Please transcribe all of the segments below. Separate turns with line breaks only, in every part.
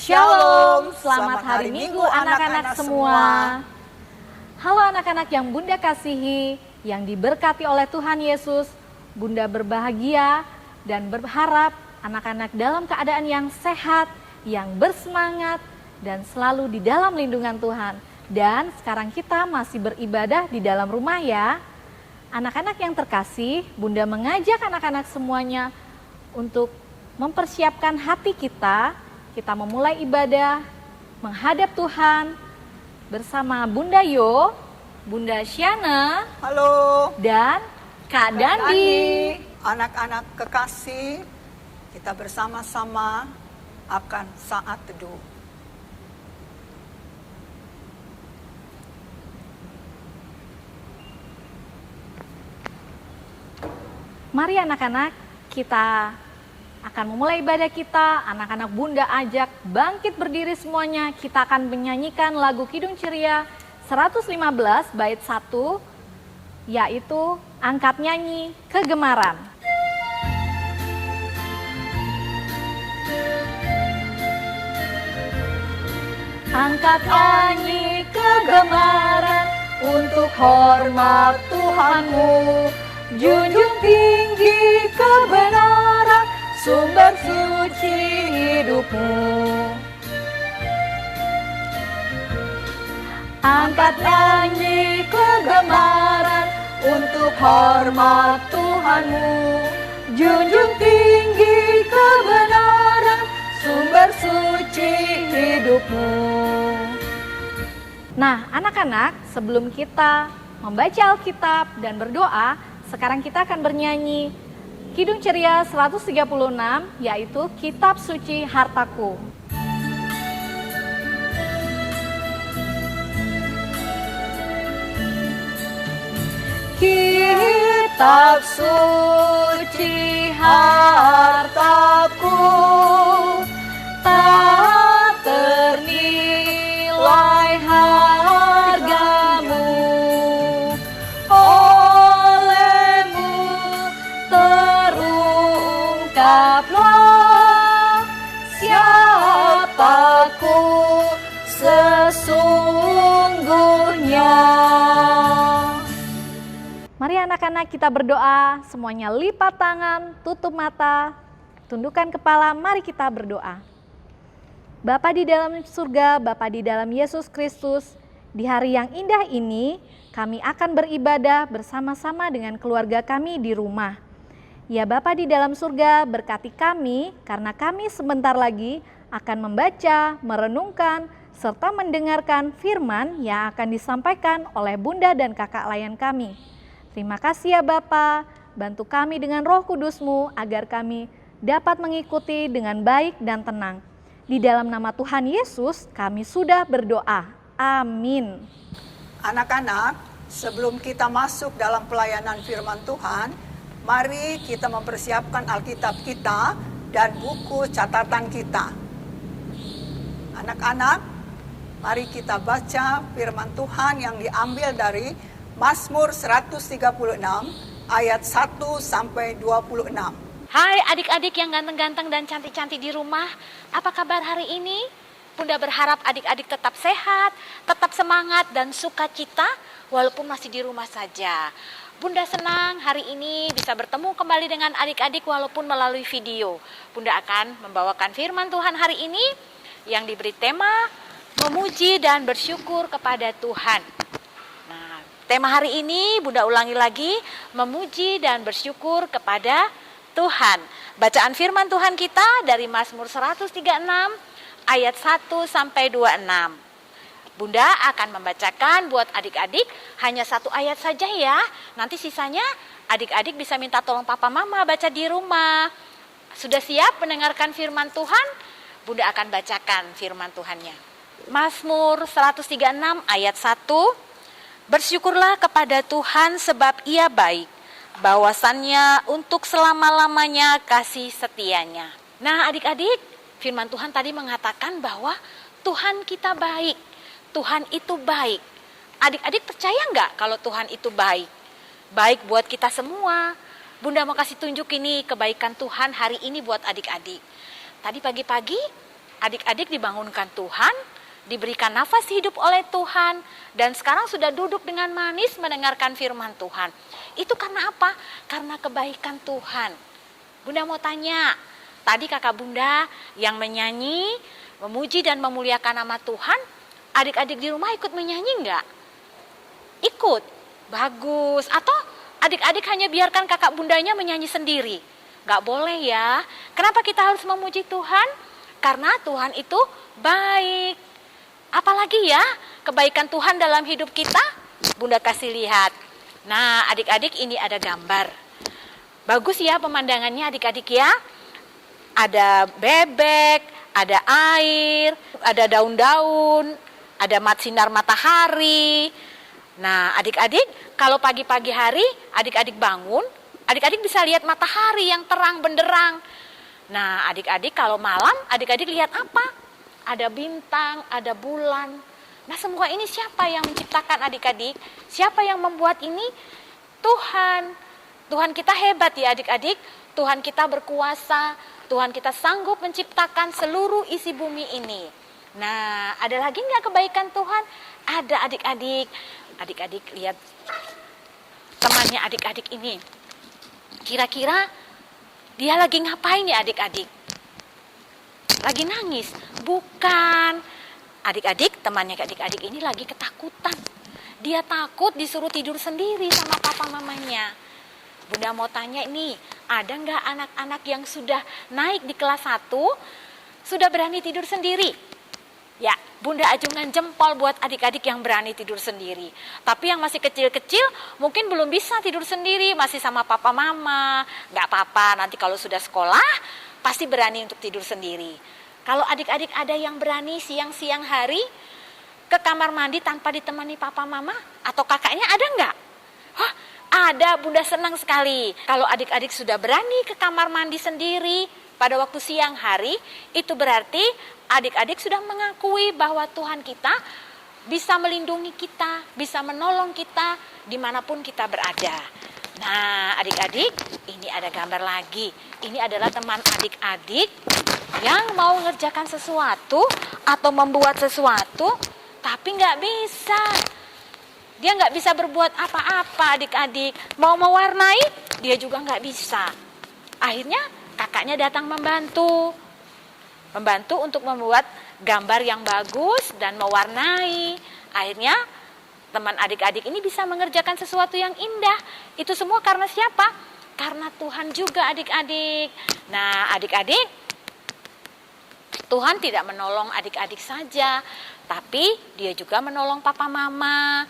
Shalom, selamat hari Minggu anak-anak semua. Halo anak-anak yang Bunda kasihi, yang diberkati oleh Tuhan Yesus. Bunda berbahagia dan berharap anak-anak dalam keadaan yang sehat, yang bersemangat, dan selalu di dalam lindungan Tuhan. Dan sekarang kita masih beribadah di dalam rumah ya. Anak-anak yang terkasih, Bunda mengajak anak-anak semuanya untuk mempersiapkan hati kita memulai ibadah, menghadap Tuhan bersama Bunda Yo, Bunda Syana,
halo,
dan Kak Dandi.
Anak-anak kekasih, kita bersama-sama akan saat teduh.
Mari anak-anak, kita akan memulai ibadah kita. Anak-anak Bunda ajak bangkit berdiri semuanya. Kita akan menyanyikan lagu Kidung Ceria 115 bait 1, yaitu Angkat Nyanyi Kegemaran. Angkat nyanyi kegemaran untuk hormat Tuhanmu, junjung tinggi kebenaran, sumber suci hidupmu. Angkat nyanyi kegemaran untuk hormat Tuhanmu, junjung tinggi kebenaran, sumber suci hidupmu. Nah anak-anak, sebelum kita membaca Alkitab dan berdoa, sekarang kita akan bernyanyi Kidung Ceria 136, yaitu Kitab Suci Hartaku. Kitab suci hartaku, tak ternilai hargamu. Terungkaplah siapaku sesungguhnya. Mari anak-anak kita berdoa, semuanya lipat tangan, tutup mata, tundukkan kepala, mari kita berdoa. Bapa di dalam surga, Bapa di dalam Yesus Kristus, di hari yang indah ini kami akan beribadah bersama-sama dengan keluarga kami di rumah. Ya Bapa di dalam surga, berkati kami karena kami sebentar lagi akan membaca, merenungkan, serta mendengarkan firman yang akan disampaikan oleh Bunda dan kakak layan kami. Terima kasih ya Bapa, bantu kami dengan Roh Kudus-Mu agar kami dapat mengikuti dengan baik dan tenang. Di dalam nama Tuhan Yesus kami sudah berdoa. Amin.
Anak-anak, sebelum kita masuk dalam pelayanan firman Tuhan, mari kita mempersiapkan Alkitab kita dan buku catatan kita. Anak-anak, mari kita baca firman Tuhan yang diambil dari Mazmur 136 ayat 1 sampai 26.
Hai adik-adik yang ganteng-ganteng dan cantik-cantik di rumah, apa kabar hari ini? Bunda berharap adik-adik tetap sehat, tetap semangat dan sukacita walaupun masih di rumah saja. Bunda senang hari ini bisa bertemu kembali dengan adik-adik walaupun melalui video. Bunda akan membawakan firman Tuhan hari ini yang diberi tema memuji dan bersyukur kepada Tuhan. Nah, tema hari ini Bunda ulangi lagi, memuji dan bersyukur kepada Tuhan. Bacaan firman Tuhan kita dari Mazmur 136 ayat 1 sampai 26. Bunda akan membacakan buat adik-adik hanya satu ayat saja ya. Nanti sisanya adik-adik bisa minta tolong papa mama baca di rumah. Sudah siap mendengarkan firman Tuhan? Bunda akan bacakan firman Tuhannya. Mazmur 136 ayat 1. Bersyukurlah kepada Tuhan sebab Ia baik, bahwasannya untuk selama-lamanya kasih setianya. Nah adik-adik, firman Tuhan tadi mengatakan bahwa Tuhan kita baik. Tuhan itu baik. Adik-adik percaya nggak kalau Tuhan itu baik? Baik buat kita semua. Bunda mau kasih tunjuk ini kebaikan Tuhan hari ini buat adik-adik. Tadi pagi-pagi Adik-adik dibangunkan Tuhan, diberikan nafas hidup oleh Tuhan, dan sekarang sudah duduk dengan manis mendengarkan firman Tuhan. Itu karena apa? Karena kebaikan Tuhan. Bunda mau tanya, tadi kakak Bunda yang menyanyi, memuji dan memuliakan nama Tuhan, adik-adik di rumah ikut menyanyi enggak? Ikut? Bagus. Atau adik-adik hanya biarkan kakak Bundanya menyanyi sendiri? Enggak boleh ya. Kenapa kita harus memuji Tuhan? Karena Tuhan itu baik. Apalagi ya kebaikan Tuhan dalam hidup kita? Bunda kasih lihat. Nah, adik-adik ini ada gambar. Bagus ya pemandangannya adik-adik ya. Ada bebek, ada air, ada daun-daun, ada sinar matahari. Nah, adik-adik kalau pagi-pagi hari adik-adik bangun, adik-adik bisa lihat matahari yang terang benderang. Nah, adik-adik kalau malam adik-adik lihat apa? Ada bintang, ada bulan. Nah, semua ini siapa yang menciptakan adik-adik? Siapa yang membuat ini? Tuhan. Tuhan kita hebat ya adik-adik. Tuhan kita berkuasa. Tuhan kita sanggup menciptakan seluruh isi bumi ini. Nah, ada lagi nggak kebaikan Tuhan? Ada adik-adik. Adik-adik lihat temannya adik-adik ini. Kira-kira dia lagi ngapain ya adik-adik? Lagi nangis? Bukan. Adik-adik, temannya adik-adik ini lagi ketakutan. Dia takut disuruh tidur sendiri sama papa mamanya. Bunda mau tanya nih, ada nggak anak-anak yang sudah naik di kelas 1, sudah berani tidur sendiri? Ya, Bunda ajungkan jempol buat adik-adik yang berani tidur sendiri. Tapi yang masih kecil-kecil mungkin belum bisa tidur sendiri, masih sama papa mama. Nggak apa-apa, nanti kalau sudah sekolah pasti berani untuk tidur sendiri. Kalau adik-adik ada yang berani siang-siang hari ke kamar mandi tanpa ditemani papa mama atau kakaknya, ada nggak? Hah, ada. Bunda senang sekali. Kalau adik-adik sudah berani ke kamar mandi sendiri pada waktu siang hari, itu berarti adik-adik sudah mengakui bahwa Tuhan kita bisa melindungi kita, bisa menolong kita dimanapun kita berada. Nah, adik-adik, ini ada gambar lagi. Ini adalah teman adik-adik yang mau mengerjakan sesuatu atau membuat sesuatu, tapi nggak bisa. Dia nggak bisa berbuat apa-apa adik-adik. Mau mewarnai, dia juga nggak bisa. Akhirnya kakaknya datang membantu untuk membuat gambar yang bagus dan mewarnai. Akhirnya teman adik-adik ini bisa mengerjakan sesuatu yang indah. Itu semua karena siapa? Karena Tuhan juga adik-adik. Nah, adik-adik, Tuhan tidak menolong adik-adik saja, tapi Dia juga menolong papa mama.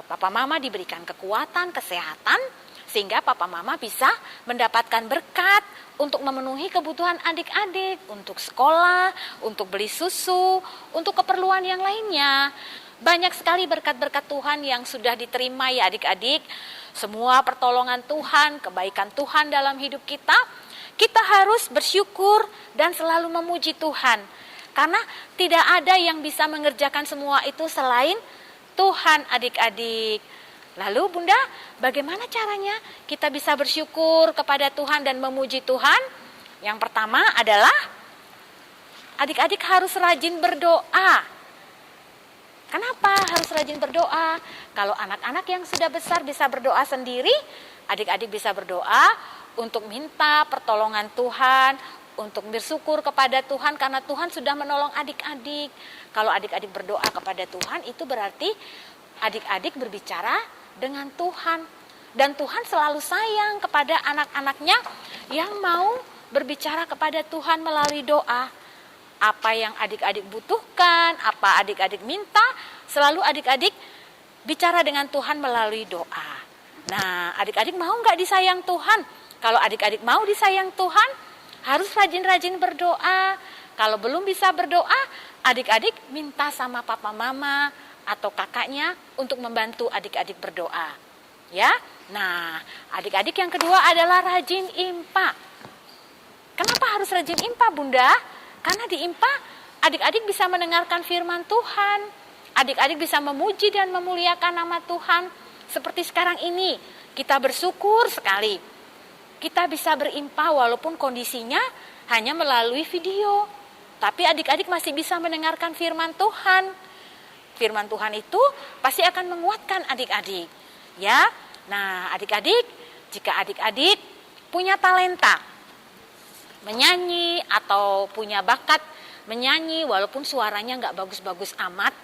Papa mama diberikan kekuatan, kesehatan, sehingga papa mama bisa mendapatkan berkat untuk memenuhi kebutuhan adik-adik, untuk sekolah, untuk beli susu, untuk keperluan yang lainnya. Banyak sekali berkat-berkat Tuhan yang sudah diterima ya adik-adik. Semua pertolongan Tuhan, kebaikan Tuhan dalam hidup kita, kita harus bersyukur dan selalu memuji Tuhan. Karena tidak ada yang bisa mengerjakan semua itu selain Tuhan adik-adik. Lalu Bunda, bagaimana caranya kita bisa bersyukur kepada Tuhan dan memuji Tuhan? Yang pertama adalah adik-adik harus rajin berdoa. Kenapa harus rajin berdoa? Kalau anak-anak yang sudah besar bisa berdoa sendiri, adik-adik bisa berdoa untuk minta pertolongan Tuhan, untuk bersyukur kepada Tuhan karena Tuhan sudah menolong adik-adik. Kalau adik-adik berdoa kepada Tuhan, itu berarti adik-adik berbicara dengan Tuhan. Dan Tuhan selalu sayang kepada anak-anaknya yang mau berbicara kepada Tuhan melalui doa. Apa yang adik-adik butuhkan, apa adik-adik minta, selalu adik-adik bicara dengan Tuhan melalui doa. Nah, adik-adik mau nggak disayang Tuhan? Kalau adik-adik mau disayang Tuhan, harus rajin-rajin berdoa. Kalau belum bisa berdoa, adik-adik minta sama papa mama atau kakaknya untuk membantu adik-adik berdoa. Ya, nah adik-adik yang kedua adalah rajin impa. Kenapa harus rajin impa Bunda? Karena di impa adik-adik bisa mendengarkan firman Tuhan. Adik-adik bisa memuji dan memuliakan nama Tuhan. Seperti sekarang ini, kita bersyukur sekali. Kita bisa berimpa walaupun kondisinya hanya melalui video. tapi adik-adik masih bisa mendengarkan firman Tuhan. Firman Tuhan itu pasti akan menguatkan adik-adik. Ya, nah adik-adik, jika adik-adik punya talenta menyanyi atau punya bakat menyanyi walaupun suaranya nggak bagus-bagus amat,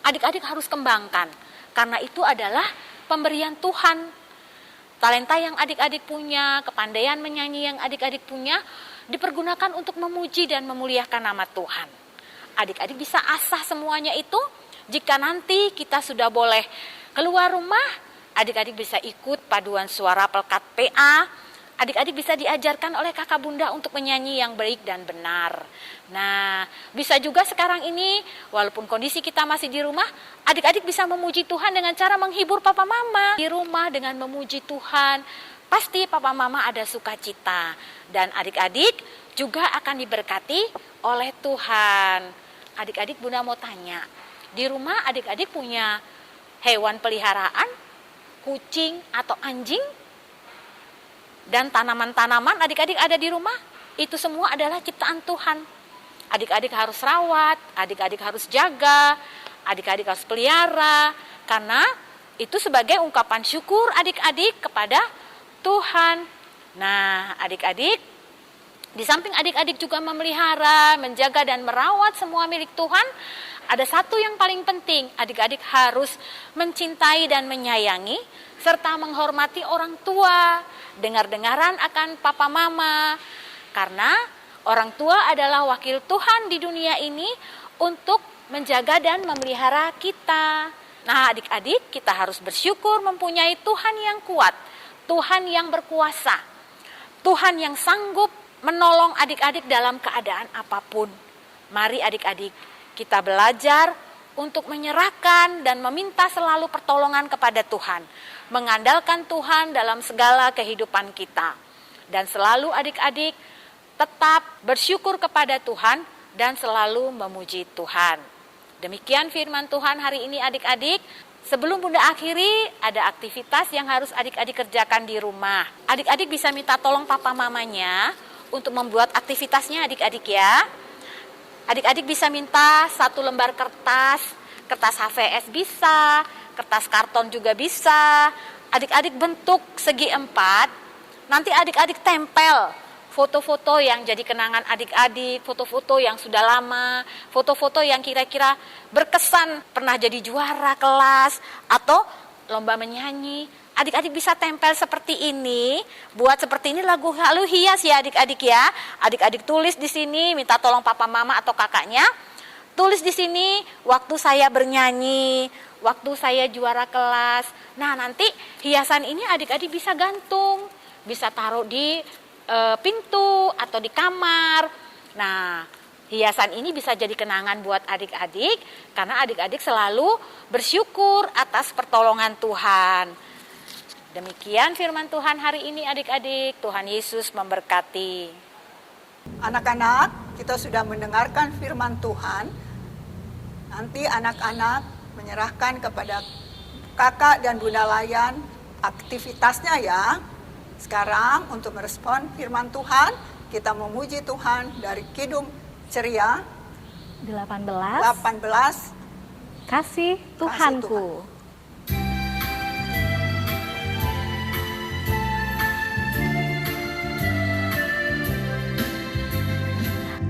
adik-adik harus kembangkan. Karena itu adalah pemberian Tuhan. Talenta yang adik-adik punya, kepandaian menyanyi yang adik-adik punya, dipergunakan untuk memuji dan memuliakan nama Tuhan. Adik-adik bisa asah semuanya itu. Jika nanti kita sudah boleh keluar rumah, adik-adik bisa ikut paduan suara pelkat PA. Adik-adik bisa diajarkan oleh kakak bunda untuk menyanyi yang baik dan benar. Nah, bisa juga sekarang ini, walaupun kondisi kita masih di rumah, adik-adik bisa memuji Tuhan dengan cara menghibur papa mama. Di rumah dengan memuji Tuhan, pasti papa mama ada sukacita. Dan adik-adik juga akan diberkati oleh Tuhan. Adik-adik bunda mau tanya, di rumah adik-adik punya hewan peliharaan, kucing atau anjing? Dan tanaman-tanaman adik-adik ada di rumah, itu semua adalah ciptaan Tuhan. Adik-adik harus rawat, adik-adik harus jaga, adik-adik harus pelihara, karena itu sebagai ungkapan syukur adik-adik kepada Tuhan. Nah, adik-adik, di samping adik-adik juga memelihara, menjaga dan merawat semua milik Tuhan, ada satu yang paling penting, adik-adik harus mencintai dan menyayangi, serta menghormati orang tua, dengar-dengaran akan papa mama, karena orang tua adalah wakil Tuhan di dunia ini untuk menjaga dan memelihara kita. Nah adik-adik, kita harus bersyukur mempunyai Tuhan yang kuat, Tuhan yang berkuasa, Tuhan yang sanggup menolong adik-adik dalam keadaan apapun. Mari adik-adik, kita belajar untuk menyerahkan dan meminta selalu pertolongan kepada Tuhan. Mengandalkan Tuhan dalam segala kehidupan kita. Dan selalu adik-adik tetap bersyukur kepada Tuhan dan selalu memuji Tuhan. Demikian firman Tuhan hari ini adik-adik. Sebelum bunda akhiri, ada aktivitas yang harus adik-adik kerjakan di rumah. Adik-adik bisa minta tolong papa mamanya untuk membuat aktivitasnya adik-adik ya. Adik-adik bisa minta 1 lembar kertas HVS bisa, kertas karton juga bisa. Adik-adik bentuk segi 4, nanti adik-adik tempel foto-foto yang jadi kenangan adik-adik, foto-foto yang sudah lama, foto-foto yang kira-kira berkesan pernah jadi juara kelas atau lomba menyanyi. Adik-adik bisa tempel seperti ini, buat seperti ini lagu hias ya adik-adik ya. Adik-adik tulis di sini, minta tolong papa mama atau kakaknya. Tulis di sini waktu saya bernyanyi, waktu saya juara kelas. Nah nanti hiasan ini adik-adik bisa gantung, bisa taruh di pintu atau di kamar. Nah hiasan ini bisa jadi kenangan buat adik-adik, karena adik-adik selalu bersyukur atas pertolongan Tuhan. Demikian firman Tuhan hari ini adik-adik. Tuhan Yesus memberkati.
Anak-anak, kita sudah mendengarkan firman Tuhan. Nanti anak-anak menyerahkan kepada kakak dan bunda Layan aktivitasnya ya. Sekarang untuk merespon firman Tuhan, kita memuji Tuhan dari Kidung Ceria 18.
Kasih Tuhanku.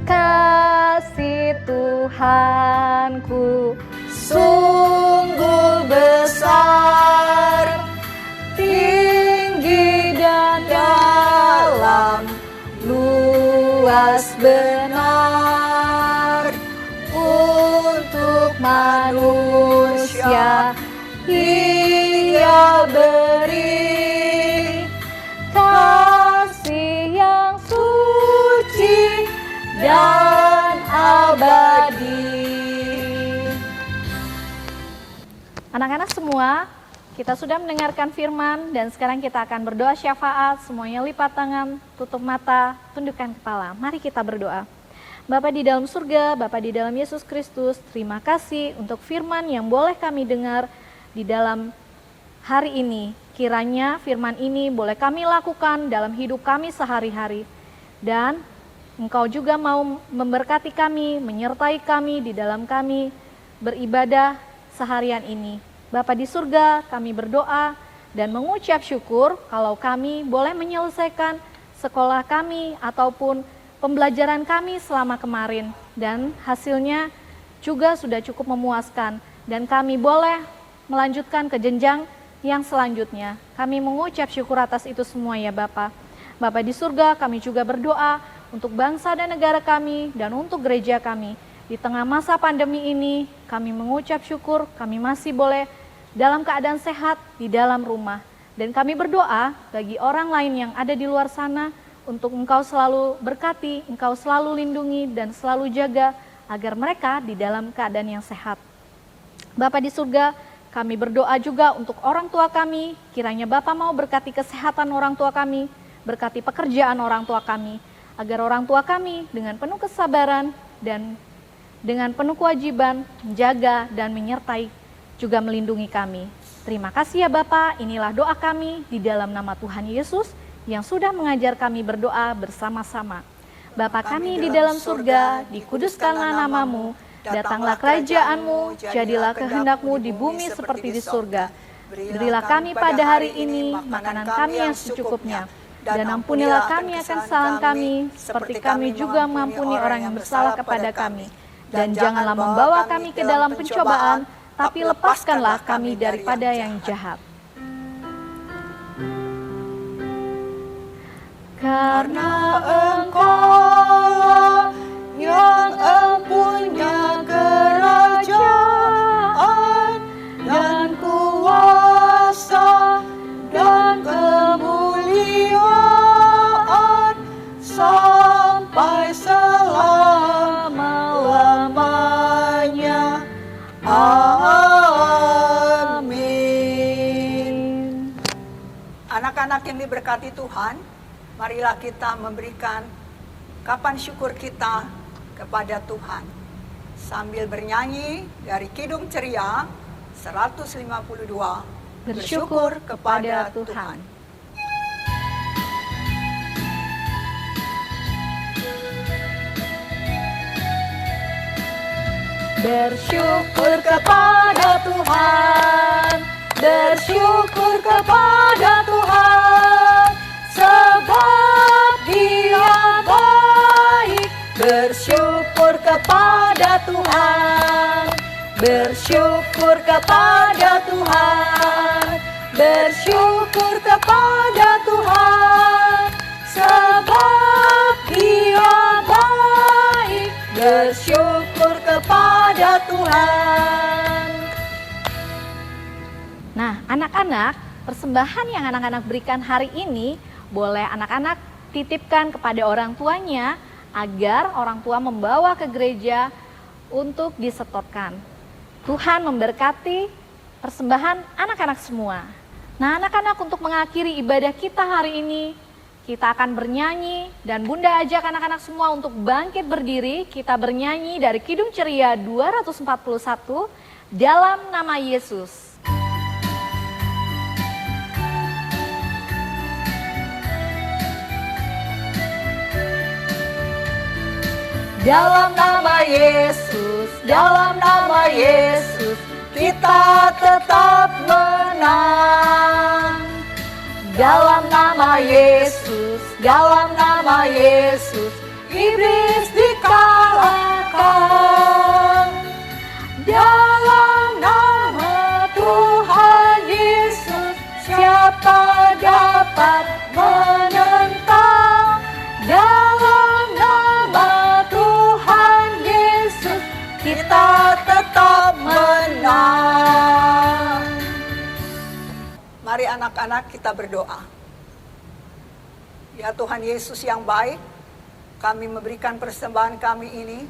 Kasih Tuhanku sungguh besar, tinggi dan dalam, luas benar, untuk manusia Ia beri kasih yang suci dan abadi. Anak-anak semua, kita sudah mendengarkan firman dan sekarang kita akan berdoa syafaat. Semuanya lipat tangan, tutup mata, tundukkan kepala. Mari kita berdoa. Bapa di dalam surga, Bapa di dalam Yesus Kristus, terima kasih untuk firman yang boleh kami dengar di dalam hari ini. Kiranya firman ini boleh kami lakukan dalam hidup kami sehari-hari. Dan Engkau juga mau memberkati kami, menyertai kami di dalam kami beribadah seharian ini. Bapa di surga, kami berdoa dan mengucap syukur kalau kami boleh menyelesaikan sekolah kami ataupun pembelajaran kami selama kemarin. Dan hasilnya juga sudah cukup memuaskan dan kami boleh melanjutkan ke jenjang yang selanjutnya. Kami mengucap syukur atas itu semua ya Bapa. Bapa di surga, kami juga berdoa untuk bangsa dan negara kami dan untuk gereja kami. Di tengah masa pandemi ini, kami mengucap syukur kami masih boleh dalam keadaan sehat di dalam rumah. Dan kami berdoa bagi orang lain yang ada di luar sana untuk Engkau selalu berkati, Engkau selalu lindungi dan selalu jaga agar mereka di dalam keadaan yang sehat. Bapa di surga, kami berdoa juga untuk orang tua kami, kiranya Bapa mau berkati kesehatan orang tua kami, berkati pekerjaan orang tua kami, agar orang tua kami dengan penuh kesabaran dan dengan penuh kewajiban menjaga dan menyertai juga melindungi kami. Terima kasih ya Bapa, inilah doa kami di dalam nama Tuhan Yesus yang sudah mengajar kami berdoa bersama-sama. Bapa kami di dalam surga, dikuduskanlah namamu, datanglah kerajaan-Mu, jadilah kehendak-Mu di bumi seperti di surga. Berilah kami pada hari ini makanan kami yang secukupnya, dan ampunilah kami akan kesalahan kami, seperti kami juga mengampuni orang yang bersalah kepada kami. Dan janganlah membawa kami ke dalam pencobaan, tapi lepaskanlah kami daripada yang jahat. Karena Engkau yang empunya kerajaan dan kuasa dan kemuliaan sampai selama-lamanya. Amin.
Anak-anak yang diberkati Tuhan, marilah kita memberikan kapan syukur kita kepada Tuhan sambil bernyanyi dari Kidung Ceria 152, bersyukur kepada Tuhan.
Bersyukur kepada Tuhan, bersyukur kepada Tuhan, sebab Dia baik. Bersyukur kepada Tuhan, bersyukur kepada Tuhan, bersyukur kepada Tuhan, sebab Dia baik. Bersyukur kepada Tuhan. Nah, anak-anak, persembahan yang anak-anak berikan hari ini boleh anak-anak titipkan kepada orang tuanya agar orang tua membawa ke gereja untuk disetorkan. Tuhan memberkati persembahan anak-anak semua. Nah, anak-anak, untuk mengakhiri ibadah kita hari ini, kita akan bernyanyi dan Bunda ajak anak-anak semua untuk bangkit berdiri. Kita bernyanyi dari Kidung Ceria 241, Dalam Nama Yesus. Dalam nama Yesus, dalam nama Yesus, kita tetap menang. Dalam nama Yesus, dalam nama Yesus, iblis dikalahkan. Dalam nama Tuhan Yesus, siapa dapat menentang? Dalam nama Tuhan Yesus, kita tetap menang.
Mari anak-anak kita berdoa. Ya Tuhan Yesus yang baik, kami memberikan persembahan kami ini.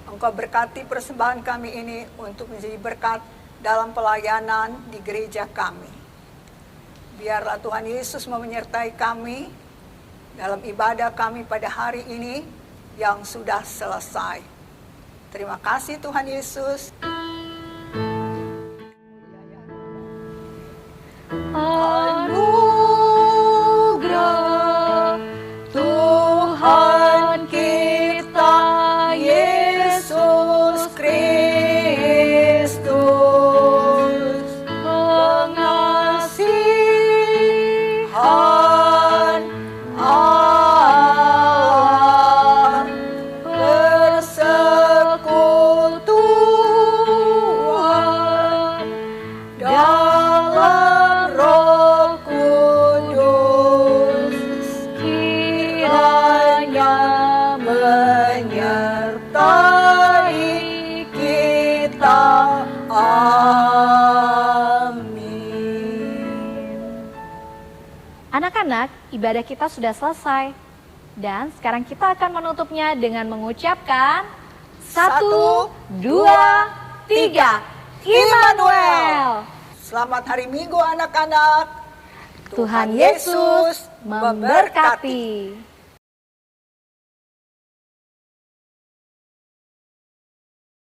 Engkau berkati persembahan kami ini untuk menjadi berkat dalam pelayanan di gereja kami. Biarlah Tuhan Yesus menyertai kami dalam ibadah kami pada hari ini yang sudah selesai. Terima kasih Tuhan Yesus.
Anugerah Tuhan kita. ibadah kita sudah selesai. Dan sekarang kita akan menutupnya dengan mengucapkan 1, 2, 3. Immanuel.
Selamat hari Minggu anak-anak.
Tuhan Yesus memberkati.